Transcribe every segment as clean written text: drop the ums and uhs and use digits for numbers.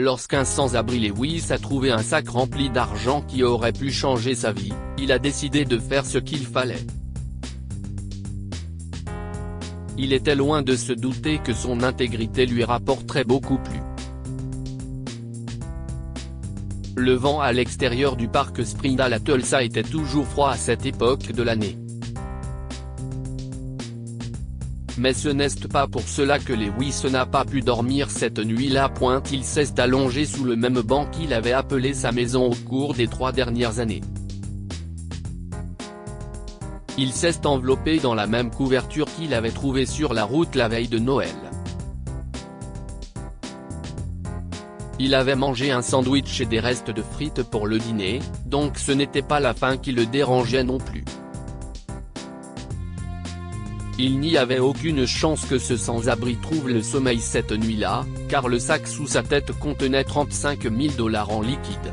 Lorsqu'un sans-abri Lewis a trouvé un sac rempli d'argent qui aurait pu changer sa vie, il a décidé de faire ce qu'il fallait. Il était loin de se douter que son intégrité lui rapporterait beaucoup plus. Le vent à l'extérieur du parc Springdale à Tulsa était toujours froid à cette époque de l'année. Mais ce n'est pas pour cela que Lewis n'a pas pu dormir cette nuit-là. Il s'est allongé sous le même banc qu'il avait appelé sa maison au cours des 3 dernières années. Il s'est enveloppé dans la même couverture qu'il avait trouvée sur la route la veille de Noël. Il avait mangé un sandwich et des restes de frites pour le dîner, donc ce n'était pas la faim qui le dérangeait non plus. Il n'y avait aucune chance que ce sans-abri trouve le sommeil cette nuit-là, car le sac sous sa tête contenait 35 000 $ en liquide.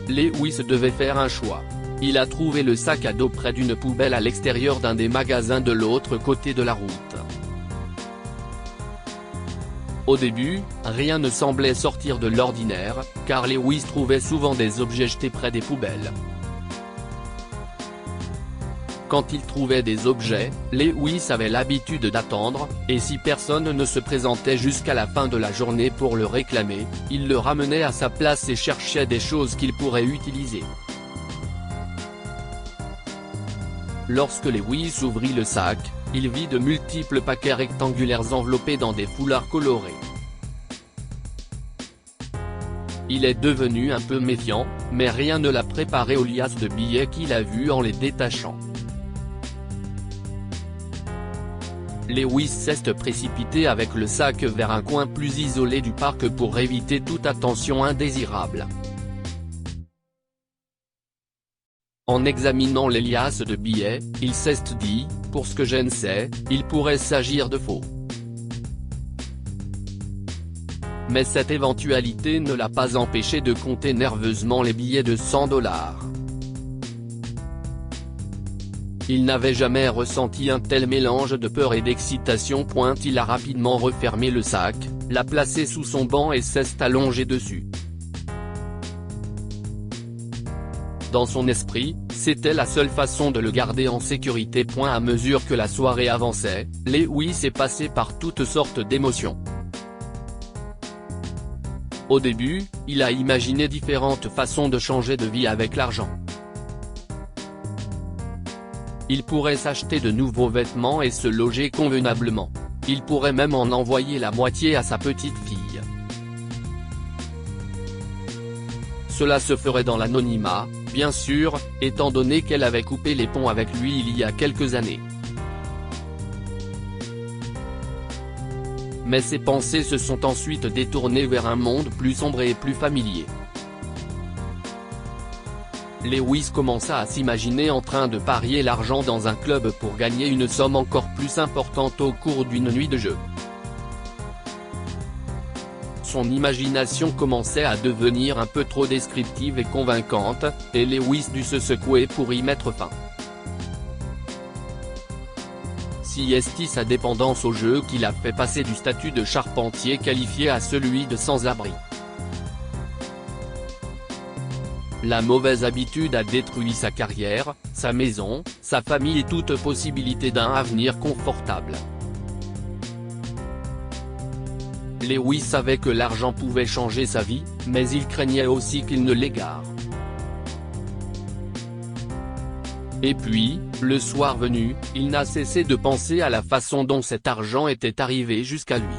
Lewis devait faire un choix. Il a trouvé le sac à dos près d'une poubelle à l'extérieur d'un des magasins de l'autre côté de la route. Au début, rien ne semblait sortir de l'ordinaire, car Lewis trouvait souvent des objets jetés près des poubelles. Quand il trouvait des objets, Lewis avait l'habitude d'attendre, et si personne ne se présentait jusqu'à la fin de la journée pour le réclamer, il le ramenait à sa place et cherchait des choses qu'il pourrait utiliser. Lorsque Lewis ouvrit le sac, il vit de multiples paquets rectangulaires enveloppés dans des foulards colorés. Il est devenu un peu méfiant, mais rien ne l'a préparé aux liasses de billets qu'il a vues en les détachant. Lewis s'est précipité avec le sac vers un coin plus isolé du parc pour éviter toute attention indésirable. En examinant les liasses de billets, il s'est dit, pour ce que je ne sais, il pourrait s'agir de faux. Mais cette éventualité ne l'a pas empêché de compter nerveusement les billets de 100 $. Il n'avait jamais ressenti un tel mélange de peur et d'excitation. Il a rapidement refermé le sac, l'a placé sous son banc et s'est allongé dessus. Dans son esprit, c'était la seule façon de le garder en sécurité. À mesure que la soirée avançait, Lewis est passé par toutes sortes d'émotions. Au début, il a imaginé différentes façons de changer de vie avec l'argent. Il pourrait s'acheter de nouveaux vêtements et se loger convenablement. Il pourrait même en envoyer la moitié à sa petite fille. Cela se ferait dans l'anonymat, bien sûr, étant donné qu'elle avait coupé les ponts avec lui il y a quelques années. Mais ses pensées se sont ensuite détournées vers un monde plus sombre et plus familier. Lewis commença à s'imaginer en train de parier l'argent dans un club pour gagner une somme encore plus importante au cours d'une nuit de jeu. Son imagination commençait à devenir un peu trop descriptive et convaincante, et Lewis dut se secouer pour y mettre fin. Si est sa dépendance au jeu qui l'a fait passer du statut de charpentier qualifié à celui de sans-abri. La mauvaise habitude a détruit sa carrière, sa maison, sa famille et toute possibilité d'un avenir confortable. Lewis savait que l'argent pouvait changer sa vie, mais il craignait aussi qu'il ne l'égare. Et puis, le soir venu, il n'a cessé de penser à la façon dont cet argent était arrivé jusqu'à lui.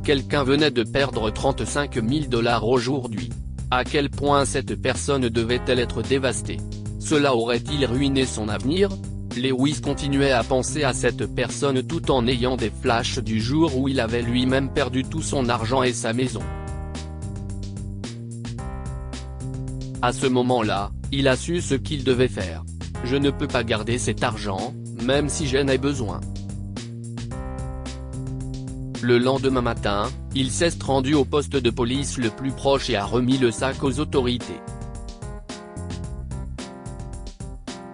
Quelqu'un venait de perdre 35 000 $ aujourd'hui. À quel point cette personne devait-elle être dévastée? Cela aurait-il ruiné son avenir? Lewis continuait à penser à cette personne tout en ayant des flashs du jour où il avait lui-même perdu tout son argent et sa maison. À ce moment-là, il a su ce qu'il devait faire. Je ne peux pas garder cet argent, même si j'en ai besoin. Le lendemain matin, il s'est rendu au poste de police le plus proche et a remis le sac aux autorités.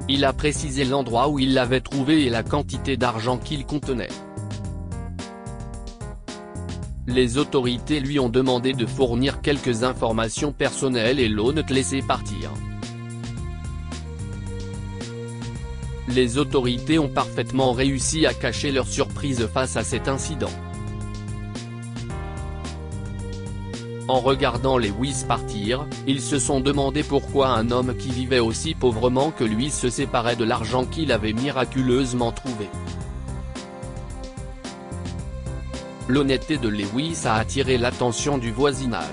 Il a précisé l'endroit où il l'avait trouvé et la quantité d'argent qu'il contenait. Les autorités lui ont demandé de fournir quelques informations personnelles et l'ont laissé partir. Les autorités ont parfaitement réussi à cacher leur surprise face à cet incident. En regardant les Lewis partir, ils se sont demandé pourquoi un homme qui vivait aussi pauvrement que lui se séparait de l'argent qu'il avait miraculeusement trouvé. L'honnêteté de Lewis a attiré l'attention du voisinage.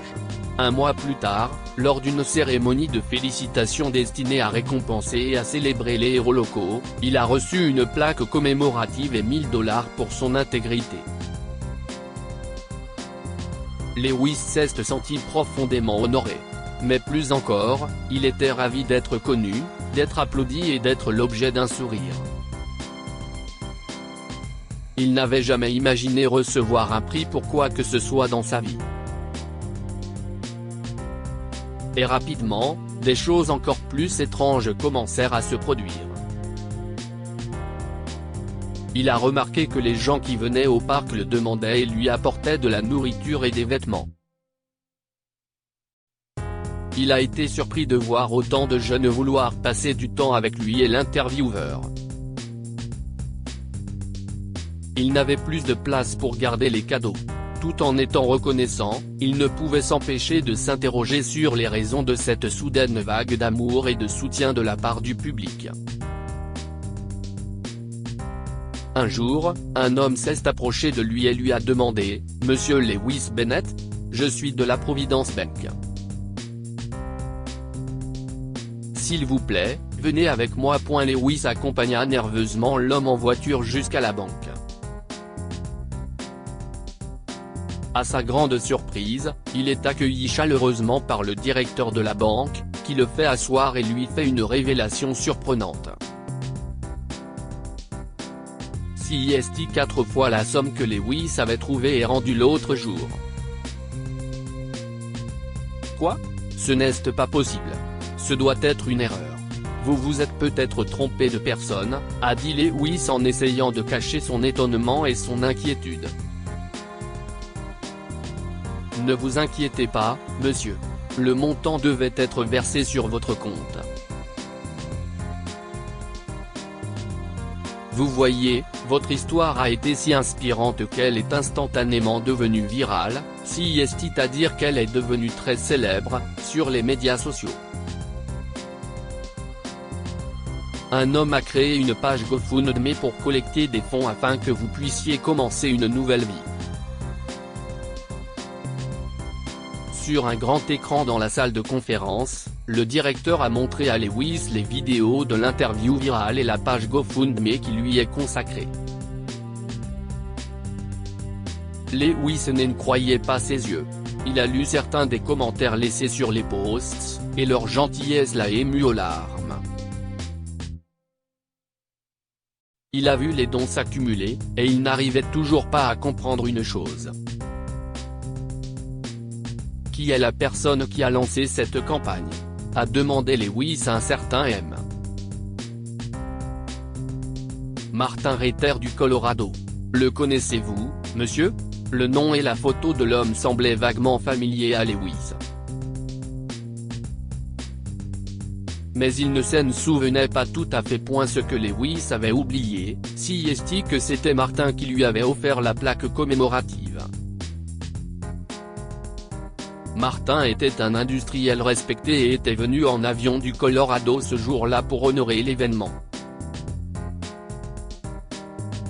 Un mois plus tard, lors d'une cérémonie de félicitations destinée à récompenser et à célébrer les héros locaux, il a reçu une plaque commémorative et $1000 pour son intégrité. Lewis s'est senti profondément honoré. Mais plus encore, il était ravi d'être connu, d'être applaudi et d'être l'objet d'un sourire. Il n'avait jamais imaginé recevoir un prix pour quoi que ce soit dans sa vie. Et rapidement, des choses encore plus étranges commencèrent à se produire. Il a remarqué que les gens qui venaient au parc le demandaient et lui apportaient de la nourriture et des vêtements. Il a été surpris de voir autant de jeunes vouloir passer du temps avec lui et l'intervieweur. Il n'avait plus de place pour garder les cadeaux. Tout en étant reconnaissant, il ne pouvait s'empêcher de s'interroger sur les raisons de cette soudaine vague d'amour et de soutien de la part du public. Un jour, un homme s'est approché de lui et lui a demandé « Monsieur Lewis Bennett ? Je suis de la Providence Bank. S'il vous plaît, venez avec moi. » Lewis accompagna nerveusement l'homme en voiture jusqu'à la banque. À sa grande surprise, il est accueilli chaleureusement par le directeur de la banque, qui le fait asseoir et lui fait une révélation surprenante. CIST 4 fois la somme que Lewis avait trouvée et rendue l'autre jour. Quoi ? Ce n'est pas possible. Ce doit être une erreur. Vous vous êtes peut-être trompé de personne, a dit Lewis en essayant de cacher son étonnement et son inquiétude. Ne vous inquiétez pas, monsieur. Le montant devait être versé sur votre compte. Vous voyez, votre histoire a été si inspirante qu'elle est instantanément devenue virale, c'est-à-dire qu'elle est devenue très célèbre, sur les médias sociaux. Un homme a créé une page GoFundMe pour collecter des fonds afin que vous puissiez commencer une nouvelle vie. Sur un grand écran dans la salle de conférence, le directeur a montré à Lewis les vidéos de l'interview virale et la page GoFundMe qui lui est consacrée. Lewis ne croyait pas ses yeux. Il a lu certains des commentaires laissés sur les posts, et leur gentillesse l'a ému aux larmes. Il a vu les dons s'accumuler, et il n'arrivait toujours pas à comprendre une chose. Qui est la personne qui a lancé cette campagne ? A demandé Lewis à un certain M. Martin Reiter du Colorado. Le connaissez-vous, monsieur ? Le nom et la photo de l'homme semblaient vaguement familiers à Lewis. Mais il ne s'en souvenait pas tout à fait. Ce que Lewis avait oublié, c'est que c'était Martin qui lui avait offert la plaque commémorative. Martin était un industriel respecté et était venu en avion du Colorado ce jour-là pour honorer l'événement.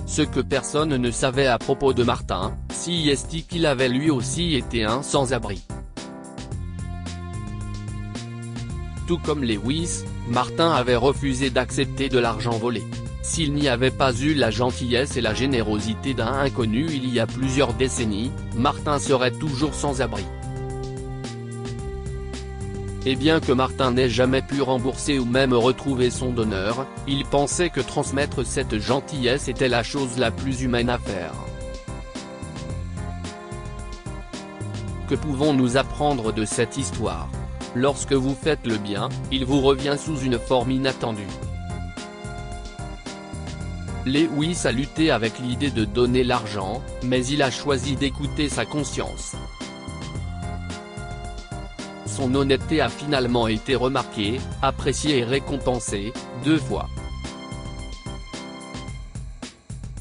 Ce que personne ne savait à propos de Martin, c'est qu'il avait lui aussi été un sans-abri. Tout comme Lewis, Martin avait refusé d'accepter de l'argent volé. S'il n'y avait pas eu la gentillesse et la générosité d'un inconnu il y a plusieurs décennies, Martin serait toujours sans abri. Et bien que Martin n'ait jamais pu rembourser ou même retrouver son donneur, il pensait que transmettre cette gentillesse était la chose la plus humaine à faire. Que pouvons-nous apprendre de cette histoire ? Lorsque vous faites le bien, il vous revient sous une forme inattendue. Lewis a lutté avec l'idée de donner l'argent, mais il a choisi d'écouter sa conscience. Son honnêteté a finalement été remarquée, appréciée et récompensée, 2 fois.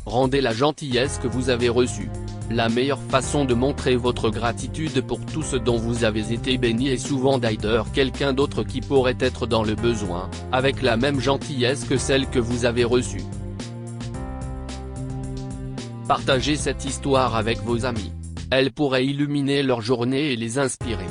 Rendez la gentillesse que vous avez reçue. La meilleure façon de montrer votre gratitude pour tout ce dont vous avez été béni est souvent d'aider quelqu'un d'autre qui pourrait être dans le besoin, avec la même gentillesse que celle que vous avez reçue. Partagez cette histoire avec vos amis. Elle pourrait illuminer leur journée et les inspirer.